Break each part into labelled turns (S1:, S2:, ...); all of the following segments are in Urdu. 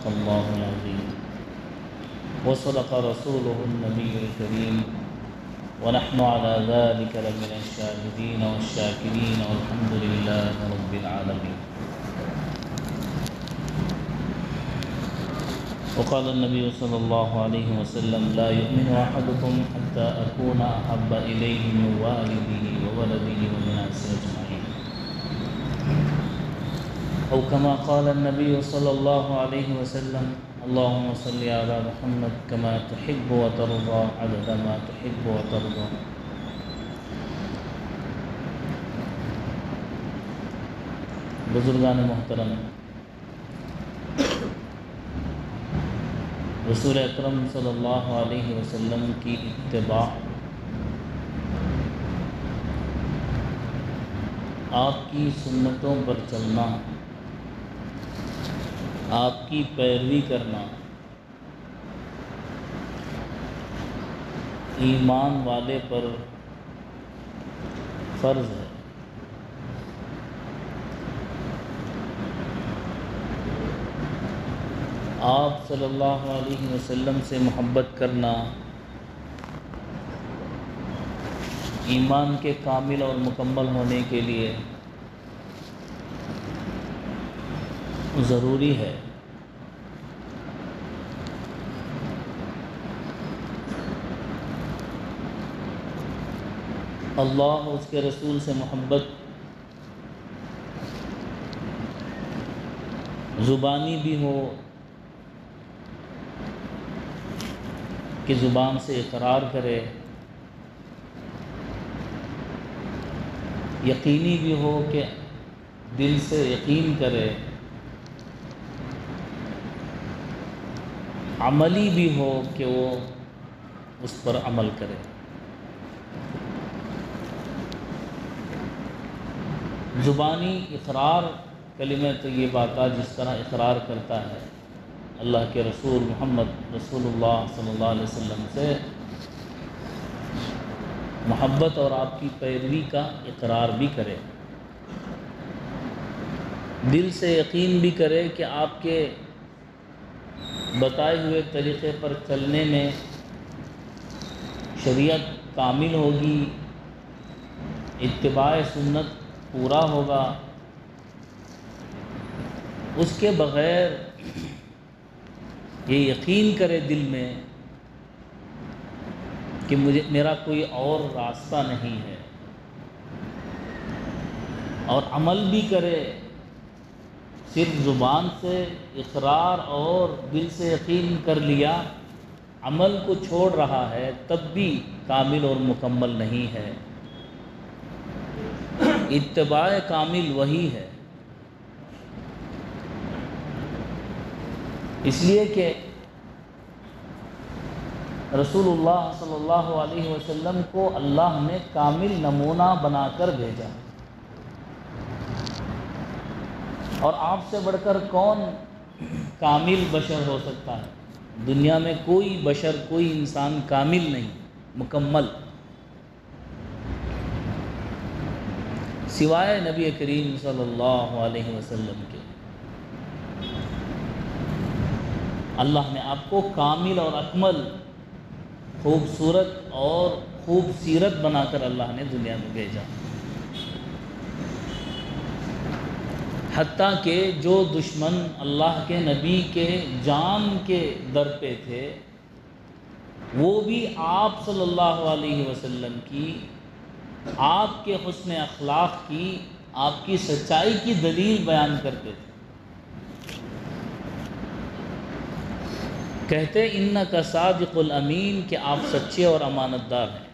S1: صدق الله العظيم وصدق رسوله النبي الكريم ونحن على ذلك لمن الشاهدين والشاكرين والحمد لله رب العالمين. وقال النبي صلى الله عليه وسلم لا يؤمن أحدكم حتى أكون أحب إليه من والده وولده والناس أجمعين، أو كما قال النبي صلى الله عليه وسلم اللهم صل على محمد كما تحب وترضى عدد ما تحب وترضى. بزرگان محترم، رسول اکرم صلی اللہ علیہ وسلم کی اتباع، آپ کی سنتوں پر چلنا، آپ کی پیروی کرنا ایمان والے پر فرض ہے۔ آپ صلی اللہ علیہ وسلم سے محبت کرنا ایمان کے کامل اور مکمل ہونے کے لیے ضروری ہے۔ اللہ اور اس کے رسول سے محبت زبانی بھی ہو کہ زبان سے اقرار کرے، یقینی بھی ہو کہ دل سے یقین کرے، عملی بھی ہو کہ وہ اس پر عمل کرے۔ زبانی اقرار کلمہ طیبہ کا جس طرح اقرار کرتا ہے، اللہ کے رسول محمد رسول اللہ صلی اللہ علیہ وسلم سے محبت اور آپ کی پیروی کا اقرار بھی کرے، دل سے یقین بھی کرے کہ آپ کے بتائے ہوئے طریقے پر چلنے میں شریعت کامل ہوگی، اتباع سنت پورا ہوگا، اس کے بغیر یہ یقین کرے دل میں کہ میرا کوئی اور راستہ نہیں ہے، اور عمل بھی کرے، صرف زبان سے اقرار اور دل سے یقین کر لیا، عمل کو چھوڑ رہا ہے، تب بھی کامل اور مکمل نہیں ہے۔ اتباع کامل وہی ہے، اس لیے کہ رسول اللہ صلی اللہ علیہ وسلم کو اللہ نے کامل نمونہ بنا کر بھیجا، اور آپ سے بڑھ کر کون کامل بشر ہو سکتا ہے؟ دنیا میں کوئی بشر، کوئی انسان کامل نہیں، مکمل، سوائے نبی کریم صلی اللہ علیہ وسلم کے۔ اللہ نے آپ کو کامل اور اکمل، خوبصورت اور خوب سیرت بنا کر اللہ نے دنیا میں بھیجا، حتیٰ کہ جو دشمن اللہ کے نبی کے جان کے در پہ تھے، وہ بھی آپ صلی اللہ علیہ وسلم کی، آپ کے حسن اخلاق کی، آپ کی سچائی کی دلیل بیان کرتے تھے۔ کہتے انک صادق الامین، کہ آپ سچے اور امانت دار ہیں۔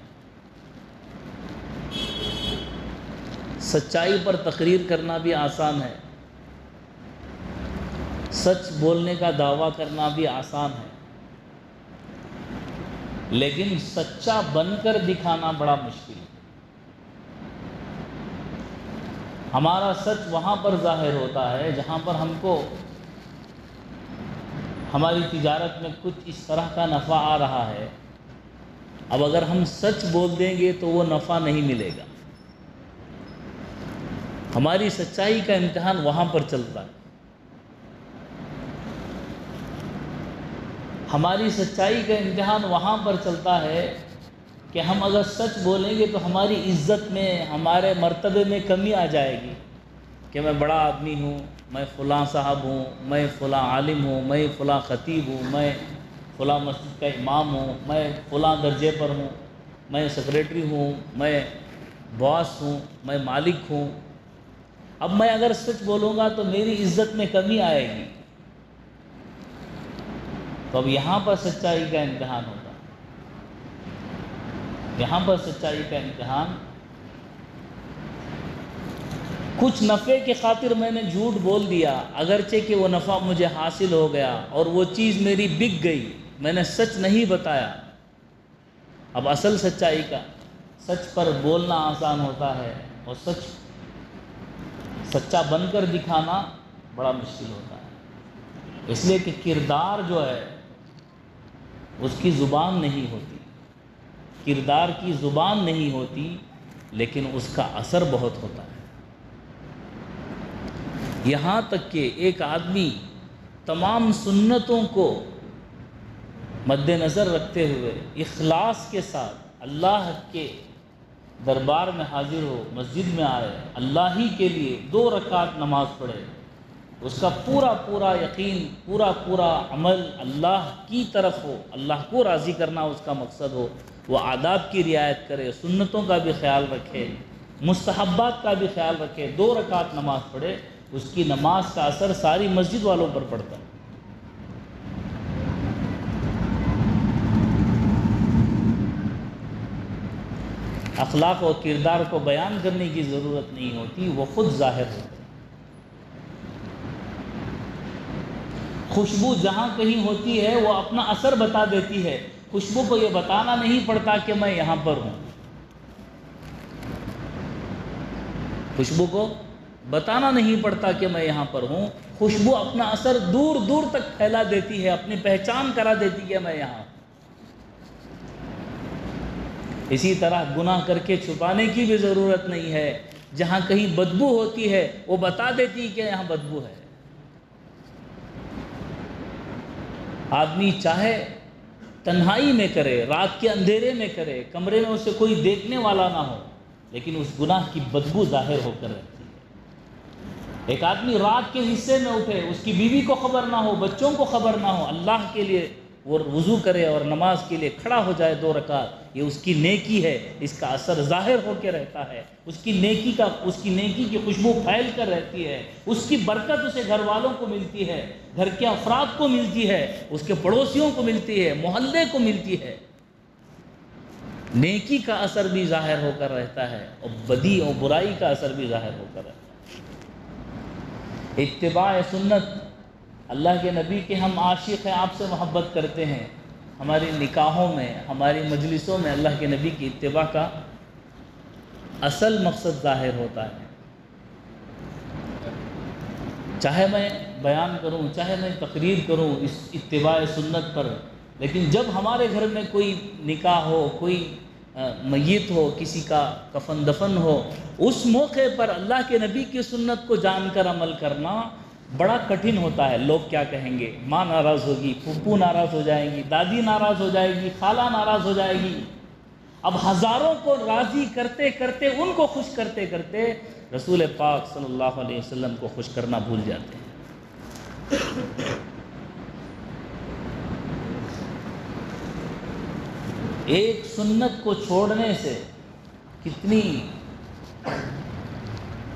S1: سچائی پر تقریر کرنا بھی آسان ہے، سچ بولنے کا دعویٰ کرنا بھی آسان ہے، لیکن سچا بن کر دکھانا بڑا مشکل ہے۔ ہمارا سچ وہاں پر ظاہر ہوتا ہے جہاں پر ہم کو ہماری تجارت میں کچھ اس طرح کا نفع آ رہا ہے، اب اگر ہم سچ بول دیں گے تو وہ نفع نہیں ملے گا۔ ہماری سچائی کا امتحان وہاں پر چلتا ہے۔ ہماری سچائی کا امتحان وہاں پر چلتا ہے کہ ہم اگر سچ بولیں گے تو ہماری عزت میں، ہمارے مرتبے میں کمی آ جائے گی کہ میں بڑا آدمی ہوں، میں فلاں صاحب ہوں، میں فلاں عالم ہوں، میں فلاں خطیب ہوں، میں فلاں مسجد کا امام ہوں، میں فلاں درجے پر ہوں، میں سیکریٹری ہوں، میں باس ہوں، میں مالک ہوں۔ اب میں اگر سچ بولوں گا تو میری عزت میں کمی آئے گی، تو اب یہاں پر سچائی کا امتحان ہوگا۔ یہاں پر سچائی کا امتحان، کچھ نفع کے خاطر میں نے جھوٹ بول دیا، اگرچہ کہ وہ نفع مجھے حاصل ہو گیا اور وہ چیز میری بک گئی، میں نے سچ نہیں بتایا۔ اب اصل سچائی کا، سچ پر بولنا آسان ہوتا ہے اور سچا بن کر دکھانا بڑا مشکل ہوتا ہے، اس لیے کہ کردار جو ہے اس کی زبان نہیں ہوتی، کردار کی زبان نہیں ہوتی، لیکن اس کا اثر بہت ہوتا ہے۔ یہاں تک کہ ایک آدمی تمام سنتوں کو مد نظر رکھتے ہوئے اخلاص کے ساتھ اللہ کے دربار میں حاضر ہو، مسجد میں آئے، اللہ ہی کے لیے 2 رکعت نماز پڑھے، اس کا پورا پورا یقین، پورا پورا عمل اللہ کی طرف ہو، اللہ کو راضی کرنا اس کا مقصد ہو، وہ آداب کی رعایت کرے، سنتوں کا بھی خیال رکھے، مستحبات کا بھی خیال رکھے، 2 رکعت نماز پڑھے، اس کی نماز کا اثر ساری مسجد والوں پر پڑتا ہے۔ اخلاق و کردار کو بیان کرنے کی ضرورت نہیں ہوتی، وہ خود ظاہر ہوتا ہے۔ خوشبو جہاں کہیں ہوتی ہے وہ اپنا اثر بتا دیتی ہے، خوشبو کو یہ بتانا نہیں پڑتا کہ میں یہاں پر ہوں، خوشبو کو بتانا نہیں پڑتا کہ میں یہاں پر ہوں، خوشبو اپنا اثر دور دور تک پھیلا دیتی ہے، اپنی پہچان کرا دیتی ہے میں یہاں۔ اسی طرح گناہ کر کے چھپانے کی بھی ضرورت نہیں ہے، جہاں کہیں بدبو ہوتی ہے وہ بتا دیتی ہے کہ یہاں بدبو ہے۔ آدمی چاہے تنہائی میں کرے، رات کے اندھیرے میں کرے، کمرے میں اسے کوئی دیکھنے والا نہ ہو، لیکن اس گناہ کی بدبو ظاہر ہو کر رہتی ہے۔ ایک آدمی رات کے حصے میں اٹھے، اس کی بیوی کو خبر نہ ہو، بچوں کو خبر نہ ہو، اللہ کے لیے وہ وضو کرے اور نماز کے لیے کھڑا ہو جائے 2 رکعت، یہ اس کی نیکی ہے، اس کا اثر ظاہر ہو کے رہتا ہے، اس کی نیکی کی خوشبو پھیل کر رہتی ہے، اس کی برکت اسے گھر والوں کو ملتی ہے، گھر کے افراد کو ملتی ہے، اس کے پڑوسیوں کو ملتی ہے، محلے کو ملتی ہے۔ نیکی کا اثر بھی ظاہر ہو کر رہتا ہے اور بدی اور برائی کا اثر بھی ظاہر ہو کر رہتا ہے۔ اتباع سنت، اللہ کے نبی کے ہم عاشق ہیں، آپ سے محبت کرتے ہیں، ہماری نکاحوں میں، ہماری مجلسوں میں اللہ کے نبی کی اتباع کا اصل مقصد ظاہر ہوتا ہے۔ چاہے میں بیان کروں، چاہے میں تقریر کروں اس اتباع سنت پر، لیکن جب ہمارے گھر میں کوئی نکاح ہو، کوئی میت ہو، کسی کا کفن دفن ہو، اس موقع پر اللہ کے نبی کی سنت کو جان کر عمل کرنا بڑا کٹھن ہوتا ہے۔ لوگ کیا کہیں گے؟ ماں ناراض ہوگی، پھپھو ناراض ہو جائیں گی، دادی ناراض ہو جائے گی، خالہ ناراض ہو جائے گی۔ اب ہزاروں کو راضی کرتے کرتے، ان کو خوش کرتے کرتے رسول پاک صلی اللہ علیہ وسلم کو خوش کرنا بھول جاتے ہیں۔ ایک سنت کو چھوڑنے سے کتنی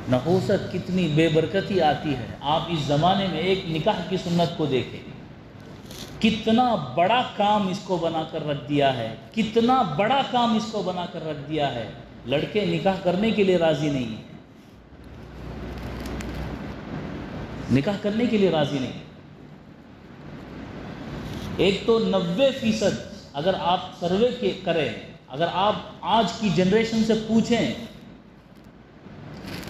S1: نحوست، کتنی بے برکتی آتی ہے۔ آپ اس زمانے میں ایک نکاح کی سنت کو دیکھیں، کتنا بڑا کام اس کو بنا کر رکھ دیا ہے، کتنا بڑا کام اس کو بنا کر رکھ دیا ہے۔ لڑکے نکاح کرنے کے لیے راضی نہیں ہیں، نکاح کرنے کے لیے راضی نہیں۔ ایک تو 90% اگر آپ سروے کریں، اگر آپ آج کی جنریشن سے پوچھیں،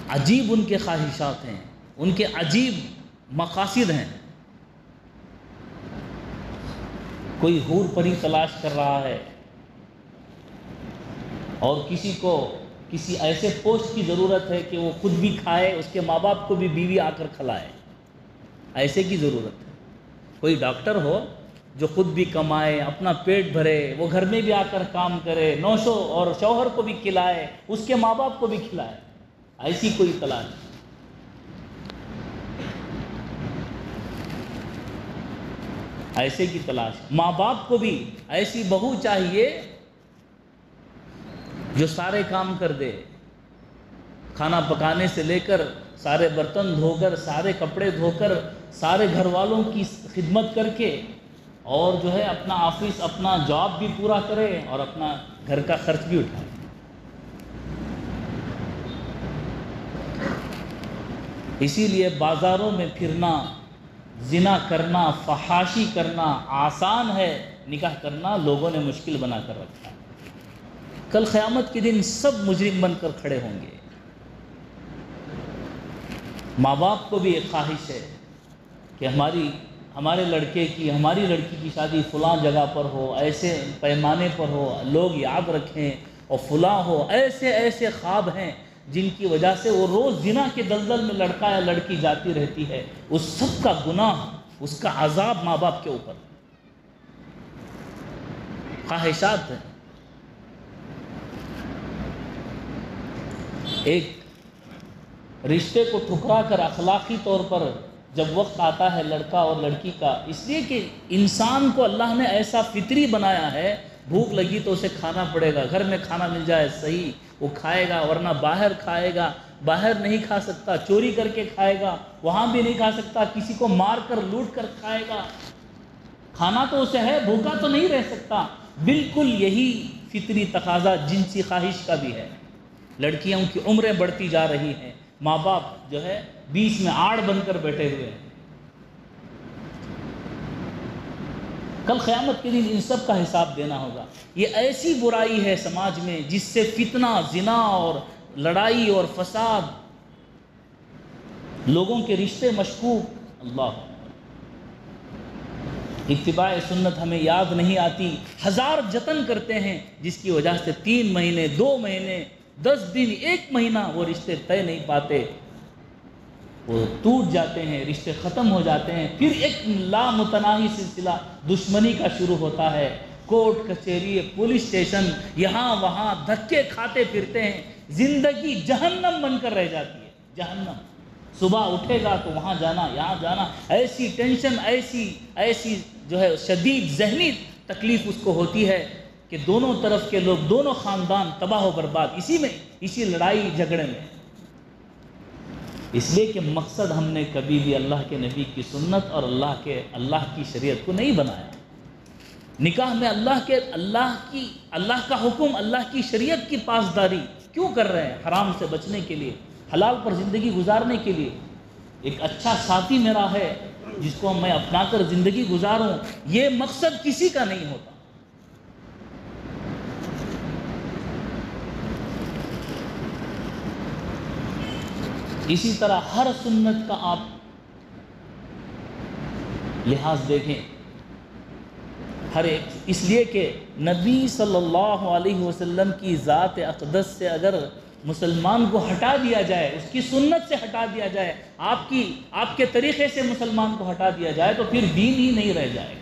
S1: عجیب ان کے خواہشات ہیں، ان کے عجیب مقاصد ہیں۔ کوئی حور پری تلاش کر رہا ہے اور کسی کو کسی ایسے پوسٹ کی ضرورت ہے کہ وہ خود بھی کھائے، اس کے ماں باپ کو بھی بیوی آ کر کھلائے، ایسے کی ضرورت ہے۔ کوئی ڈاکٹر ہو جو خود بھی کمائے، اپنا پیٹ بھرے، وہ گھر میں بھی آ کر کام کرے، نوشو اور شوہر کو بھی کھلائے، اس کے ماں باپ کو بھی کھلائے، ایسی کوئی تلاش۔ ایسے کی تلاش۔ ماں باپ کو بھی ایسی بہو چاہیے جو سارے کام کر دے، کھانا پکانے سے لے کر، سارے برتن دھو کر، سارے کپڑے دھو کر، سارے گھر والوں کی خدمت کر کے، اور جو ہے اپنا آفس، اپنا جاب بھی پورا کرے اور اپنا گھر کا خرچ بھی اٹھائے۔ اسی لیے بازاروں میں پھرنا، زنا کرنا، فحاشی کرنا آسان ہے، نکاح کرنا لوگوں نے مشکل بنا کر رکھا ہے۔ کل قیامت کے دن سب مجرم بن کر کھڑے ہوں گے۔ ماں باپ کو بھی ایک خواہش ہے کہ ہمارے لڑکے کی، ہماری لڑکی کی شادی فلاں جگہ پر ہو، ایسے پیمانے پر ہو، لوگ یاد رکھیں، اور فلاں ہو۔ ایسے ایسے خواب ہیں جن کی وجہ سے وہ روز زنا کے دلدل میں لڑکا یا لڑکی جاتی رہتی ہے۔ اس سب کا گناہ، اس کا عذاب ماں باپ کے اوپر، خواہشات ہیں۔ ایک رشتے کو ٹھکرا کر اخلاقی طور پر جب وقت آتا ہے لڑکا اور لڑکی کا، اس لیے کہ انسان کو اللہ نے ایسا فطری بنایا ہے، بھوک لگی تو اسے کھانا پڑے گا، گھر میں کھانا مل جائے صحیح وہ کھائے گا، ورنہ باہر کھائے گا، باہر نہیں کھا سکتا چوری کر کے کھائے گا، وہاں بھی نہیں کھا سکتا کسی کو مار کر لوٹ کر کھائے گا، کھانا تو اسے ہے، بھوکا تو نہیں رہ سکتا۔ بالکل یہی فطری تقاضا جنسی خواہش کا بھی ہے۔ لڑکیوں کی عمریں بڑھتی جا رہی ہیں، ماں باپ جو ہے بیچ میں آڑ بن کر بیٹھے ہوئے ہیں۔ کل قیامت کے دن ان سب کا حساب دینا ہوگا۔ یہ ایسی برائی ہے سماج میں جس سے فتنہ، زنا اور لڑائی اور فساد، لوگوں کے رشتے مشکوک۔ اللہ، اتباع سنت ہمیں یاد نہیں آتی، ہزار جتن کرتے ہیں جس کی وجہ سے 3 مہینے، 2 مہینے، 10 دن، 1 مہینہ وہ رشتے طے نہیں پاتے، وہ ٹوٹ جاتے ہیں، رشتے ختم ہو جاتے ہیں۔ پھر ایک لامتناہی سلسلہ دشمنی کا شروع ہوتا ہے، کورٹ کچہری، پولیس اسٹیشن، یہاں وہاں دھکے کھاتے پھرتے ہیں، زندگی جہنم بن کر رہ جاتی ہے۔ جہنم، صبح اٹھے گا تو وہاں جانا، یہاں جانا، ایسی ٹینشن، ایسی جو ہے شدید ذہنی تکلیف اس کو ہوتی ہے کہ دونوں طرف کے لوگ، دونوں خاندان تباہ و برباد اسی لڑائی جھگڑے میں۔ اس لیے کہ مقصد ہم نے کبھی بھی اللہ کے نبی کی سنت اور اللہ کی شریعت کو نہیں بنایا۔ نکاح میں اللہ کا حکم، اللہ کی شریعت کی پاسداری کیوں کر رہے ہیں؟ حرام سے بچنے کے لیے، حلال پر زندگی گزارنے کے لیے۔ ایک اچھا ساتھی میرا ہے جس کو میں اپنا کر زندگی گزاروں، یہ مقصد کسی کا نہیں ہوتا۔ اسی طرح ہر سنت کا آپ لحاظ دیکھیں، ہر ایک، اس لیے کہ نبی صلی اللہ علیہ وسلم کی ذات اقدس سے اگر مسلمان کو ہٹا دیا جائے، اس کی سنت سے ہٹا دیا جائے، آپ کے طریقے سے مسلمان کو ہٹا دیا جائے تو پھر دین ہی نہیں رہ جائے گا۔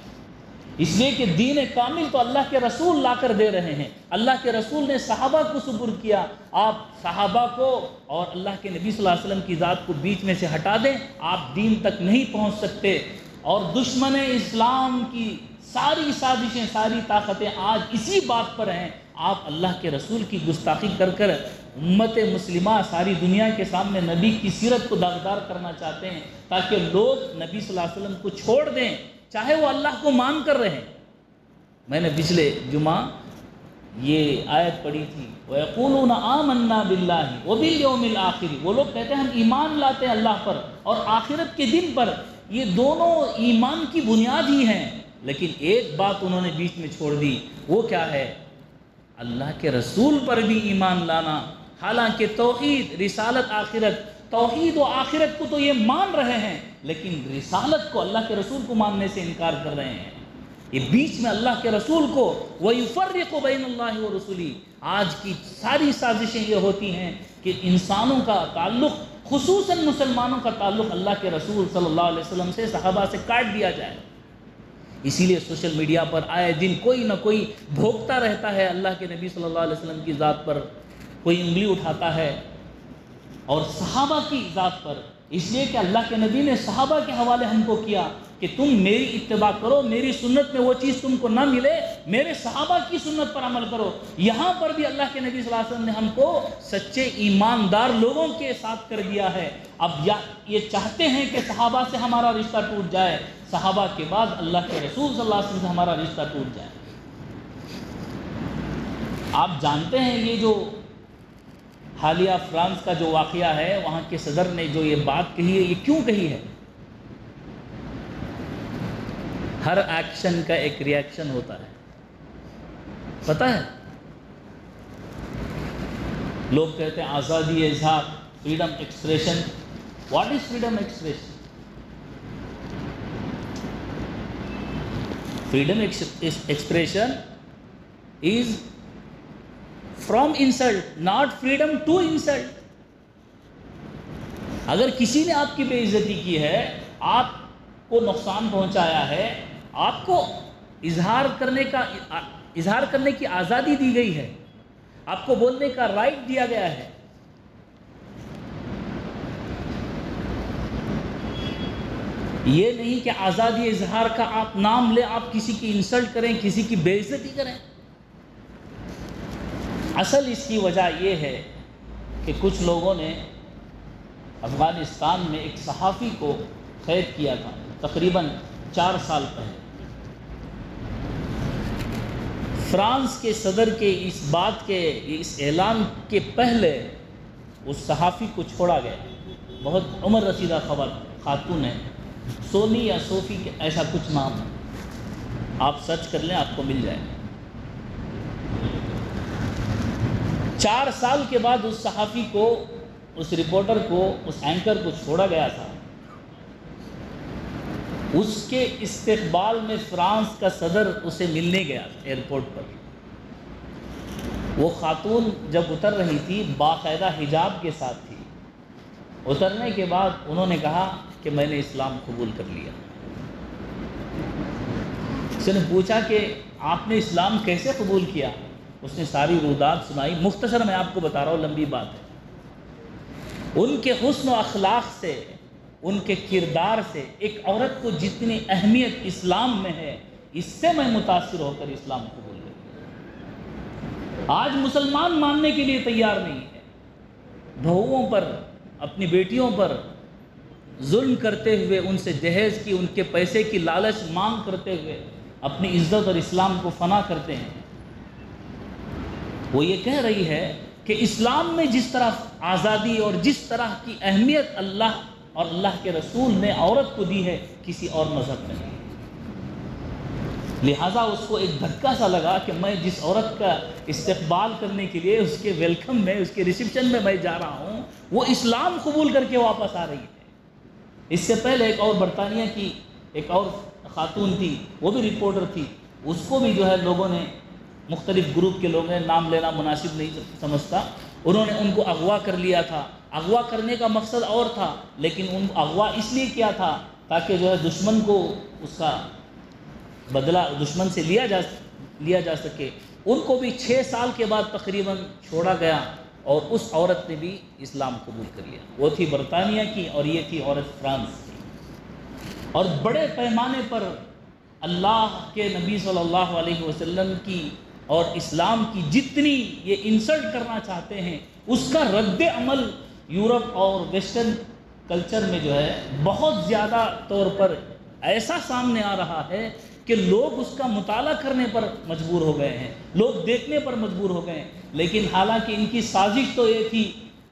S1: اس لیے کہ دین کامل تو اللہ کے رسول لا کر دے رہے ہیں۔ اللہ کے رسول نے صحابہ کو سپرد کیا، آپ صحابہ کو اور اللہ کے نبی صلی اللہ علیہ وسلم کی ذات کو بیچ میں سے ہٹا دیں، آپ دین تک نہیں پہنچ سکتے۔ اور دشمن اسلام کی ساری سازشیں، ساری طاقتیں آج اسی بات پر ہیں، آپ اللہ کے رسول کی گستاخی کر کر امت مسلمہ ساری دنیا کے سامنے نبی کی سیرت کو داغدار کرنا چاہتے ہیں، تاکہ لوگ نبی صلی اللہ علیہ وسلم کو چھوڑ دیں، چاہے وہ اللہ کو مان کر رہیں۔ میں نے پچھلے جمعہ یہ آیت پڑھی تھی، وَيَقُولُونَ آمَنَّا بِاللَّهِ وَبِالْيَوْمِ الْآخِرِ، وہ لوگ کہتے ہیں ہم ایمان لاتے ہیں اللہ پر اور آخرت کے دن پر۔ یہ دونوں ایمان کی بنیاد ہی ہیں، لیکن ایک بات انہوں نے بیچ میں چھوڑ دی، وہ کیا ہے؟ اللہ کے رسول پر بھی ایمان لانا۔ حالانکہ توحید، رسالت، آخرت، توحید و آخرت کو تو یہ مان رہے ہیں، لیکن رسالت کو، اللہ کے رسول کو ماننے سے انکار کر رہے ہیں۔ یہ بیچ میں اللہ کے رسول کو وَيُفَرِّقُ بَيْنَ اللَّهِ وَرُسُلِهِ، آج کی ساری سازشیں یہ ہوتی ہیں کہ انسانوں کا تعلق، خصوصاً مسلمانوں کا تعلق اللہ کے رسول صلی اللہ علیہ وسلم سے، صحابہ سے کاٹ دیا جائے۔ اسی لیے سوشل میڈیا پر آئے دن کوئی نہ کوئی بھوکتا رہتا ہے اللہ کے نبی صلی اللہ علیہ وسلم کی ذات پر، کوئی انگلی اٹھاتا ہے، اور صحابہ کی ذات پر، اس لیے کہ اللہ کے نبی نے صحابہ کے حوالے ہم کو کیا کہ تم میری اتباع کرو، میری سنت میں وہ چیز تم کو نہ ملے، میرے صحابہ کی سنت پر عمل کرو۔ یہاں پر بھی اللہ کے نبی صلی اللہ علیہ وسلم نے ہم کو سچے ایماندار لوگوں کے ساتھ کر دیا ہے۔ اب یہ چاہتے ہیں کہ صحابہ سے ہمارا رشتہ ٹوٹ جائے، صحابہ کے بعد اللہ کے رسول صلی اللہ علیہ وسلم سے ہمارا رشتہ ٹوٹ جائے۔ آپ جانتے ہیں یہ جو حالیہ فرانس کا جو واقعہ ہے، وہاں کے صدر نے جو یہ بات کہی ہے، یہ کیوں کہی ہے؟ ہر ایکشن کا ایک ری ایکشن ہوتا ہے، پتہ ہے؟ لوگ کہتے ہیں آزادی اظہار، freedom expression. What is freedom expression? Freedom expression is from insult, not freedom to insult. اگر کسی نے آپ کی بے عزتی کی ہے، آپ کو نقصان پہنچایا ہے، آپ کو اظہار کرنے کی آزادی دی گئی ہے، آپ کو بولنے کا رائٹ دیا گیا ہے، یہ نہیں کہ آزادی اظہار کا آپ نام لے، آپ کسی کی انسلٹ کریں، کسی کی بے عزتی کریں۔ اصل اس کی وجہ یہ ہے کہ کچھ لوگوں نے افغانستان میں ایک صحافی کو قید کیا تھا، تقریباً 4 سال پہلے۔ فرانس کے صدر کے اس بات کے، اس اعلان کے پہلے اس صحافی کو چھوڑا گیا۔ بہت عمر رسیدہ خاتون ہے، سونی یا صوفی کے ایسا کچھ نام ہے، آپ سرچ کر لیں آپ کو مل جائے گا۔ 4 سال کے بعد اس صحافی کو، اس رپورٹر کو، اس اینکر کو چھوڑا گیا تھا۔ اس کے استقبال میں فرانس کا صدر اسے ملنے گیا ایئرپورٹ پر۔ وہ خاتون جب اتر رہی تھی باقاعدہ حجاب کے ساتھ تھی۔ اترنے کے بعد انہوں نے کہا کہ میں نے اسلام قبول کر لیا۔ اس نے پوچھا کہ آپ نے اسلام کیسے قبول کیا؟ اس نے ساری رودات سنائی، مختصر میں آپ کو بتا رہا ہوں، لمبی بات ہے۔ ان کے حسن و اخلاق سے، ان کے کردار سے، ایک عورت کو جتنی اہمیت اسلام میں ہے، اس سے میں متاثر ہو کر اسلام قبول کر لیا۔ آج مسلمان ماننے کے لیے تیار نہیں ہے، بہوؤں پر، اپنی بیٹیوں پر ظلم کرتے ہوئے، ان سے جہیز کی، ان کے پیسے کی لالچ مانگ کرتے ہوئے اپنی عزت اور اسلام کو فنا کرتے ہیں۔ وہ یہ کہہ رہی ہے کہ اسلام میں جس طرح آزادی اور جس طرح کی اہمیت اللہ اور اللہ کے رسول نے عورت کو دی ہے، کسی اور مذہب میں نہیں۔ لہٰذا اس کو ایک دھکا سا لگا کہ میں جس عورت کا استقبال کرنے کے لیے، اس کے ویلکم میں، اس کے ریسیپشن میں جا رہا ہوں، وہ اسلام قبول کر کے واپس آ رہی ہے۔ اس سے پہلے ایک اور برطانیہ کی ایک اور خاتون تھی، وہ بھی رپورٹر تھی، اس کو بھی جو ہے لوگوں نے، مختلف گروپ کے لوگوں نے، نام لینا مناسب نہیں سمجھتا، انہوں نے ان کو اغوا کر لیا تھا۔ اغوا کرنے کا مقصد اور تھا، لیکن ان اغوا اس لیے کیا تھا تاکہ جو ہے دشمن کو اس کا بدلہ دشمن سے لیا جا سکے۔ ان کو بھی 6 سال کے بعد تقریباً چھوڑا گیا، اور اس عورت نے بھی اسلام قبول کر لیا۔ وہ تھی برطانیہ کی، اور یہ تھی عورت فرانس کی۔ اور بڑے پیمانے پر اللہ کے نبی صلی اللہ علیہ وسلم کی اور اسلام کی جتنی یہ انسلٹ کرنا چاہتے ہیں، اس کا رد عمل یورپ اور ویسٹرن کلچر میں جو ہے بہت زیادہ طور پر ایسا سامنے آ رہا ہے کہ لوگ اس کا مطالعہ کرنے پر مجبور ہو گئے ہیں، لوگ دیکھنے پر مجبور ہو گئے ہیں۔ لیکن حالانکہ ان کی سازش تو یہ تھی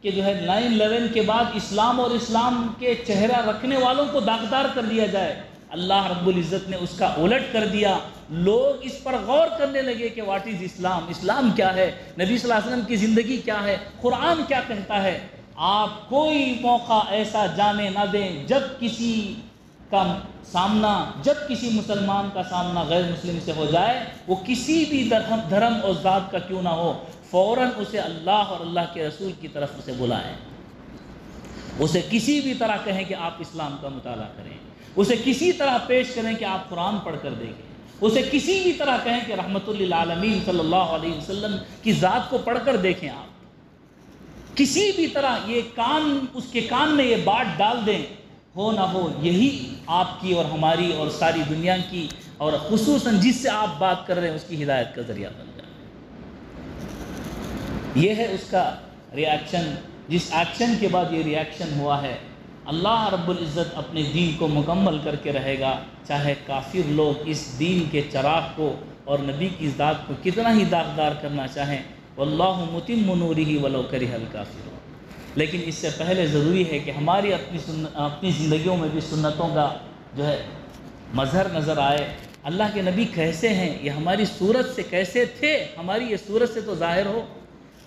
S1: کہ جو ہے 9/11 کے بعد اسلام اور اسلام کے چہرہ رکھنے والوں کو داغدار کر دیا جائے، اللہ رب العزت نے اس کا الٹ کر دیا۔ لوگ اس پر غور کرنے لگے کہ واٹ از اسلام، اسلام کیا ہے، نبی صلی اللہ علیہ وسلم کی زندگی کیا ہے، قرآن کیا کہتا ہے۔ آپ کوئی موقع ایسا جانے نہ دیں جب کسی مسلمان کا سامنا غیر مسلم سے ہو جائے، وہ کسی بھی دھرم اور ذات کا کیوں نہ ہو، فوراً اسے اللہ اور اللہ کے رسول کی طرف اسے بلائیں، اسے کسی بھی طرح کہیں کہ آپ اسلام کا مطالعہ کریں۔ اسے کسی طرح پیش کریں کہ آپ قرآن پڑھ کر دیکھیں، اسے کسی بھی طرح کہیں کہ رحمت للعالمین صلی اللہ علیہ وسلم کی ذات کو پڑھ کر دیکھیں، آپ کسی بھی طرح یہ کان اس کے کان میں یہ بات ڈال دیں، ہو نہ ہو یہی آپ کی اور ہماری اور ساری دنیا کی اور خصوصاً جس سے آپ بات کر رہے ہیں اس کی ہدایت کا ذریعہ بن جائے۔ یہ ہے اس کا ری ایکشن، جس ایکشن کے بعد یہ ری ایکشن ہوا ہے۔ اللہ رب العزت اپنے دین کو مکمل کر کے رہے گا، چاہے کافر لوگ اس دین کے چراغ کو اور نبی کی ذات کو کتنا ہی داغدار کرنا چاہیں، واللہ متم نورہ ولو کرہ الکافرون۔ لیکن اس سے پہلے ضروری ہے کہ ہماری اپنی زندگیوں میں بھی سنتوں کا جو ہے مظہر نظر آئے۔ اللہ کے نبی کیسے ہیں، یہ ہماری صورت سے کیسے تھے، ہماری یہ صورت سے تو ظاہر ہو۔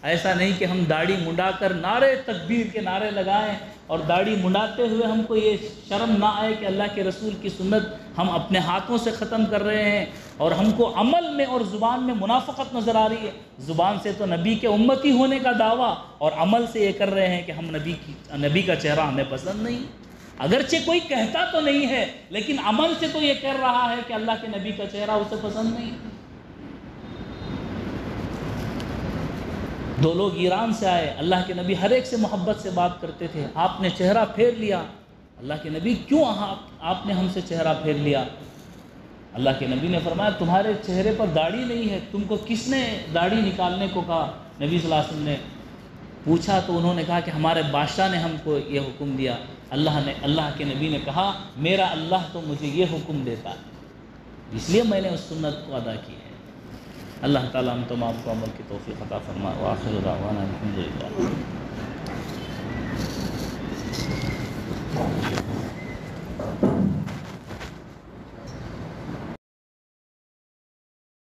S1: ایسا نہیں کہ ہم داڑھی منڈا کر نعرے تکبیر کے نعرے لگائیں اور داڑھی منڈاتے ہوئے ہم کو یہ شرم نہ آئے کہ اللہ کے رسول کی سنت ہم اپنے ہاتھوں سے ختم کر رہے ہیں اور ہم کو عمل میں اور زبان میں منافقت نظر آ رہی ہے۔ زبان سے تو نبی کے امتی ہونے کا دعویٰ اور عمل سے یہ کر رہے ہیں کہ ہم نبی کا چہرہ ہمیں پسند نہیں۔ اگرچہ کوئی کہتا تو نہیں ہے لیکن عمل سے تو یہ کر رہا ہے کہ اللہ کے نبی کا چہرہ اسے پسند نہیں۔ دو لوگ ایران سے آئے، اللہ کے نبی ہر ایک سے محبت سے بات کرتے تھے، آپ نے چہرہ پھیر لیا۔ اللہ کے نبی کیوں آپ نے ہم سے چہرہ پھیر لیا؟ اللہ کے نبی نے فرمایا تمہارے چہرے پر داڑھی نہیں ہے، تم کو کس نے داڑھی نکالنے کو کہا؟ نبی صلی اللہ علیہ وسلم نے پوچھا تو انہوں نے کہا کہ ہمارے بادشاہ نے ہم کو یہ حکم دیا۔ اللہ کے نبی نے کہا میرا اللہ تو مجھے یہ حکم دیتا ہے، اس لیے میں نے اس سنت کو ادا کی ہے۔ اللہ تعالیٰ ہم تمام کو عمل کی توفیق عطا فرمائے۔ وآخر دعوانا الحمدللہ۔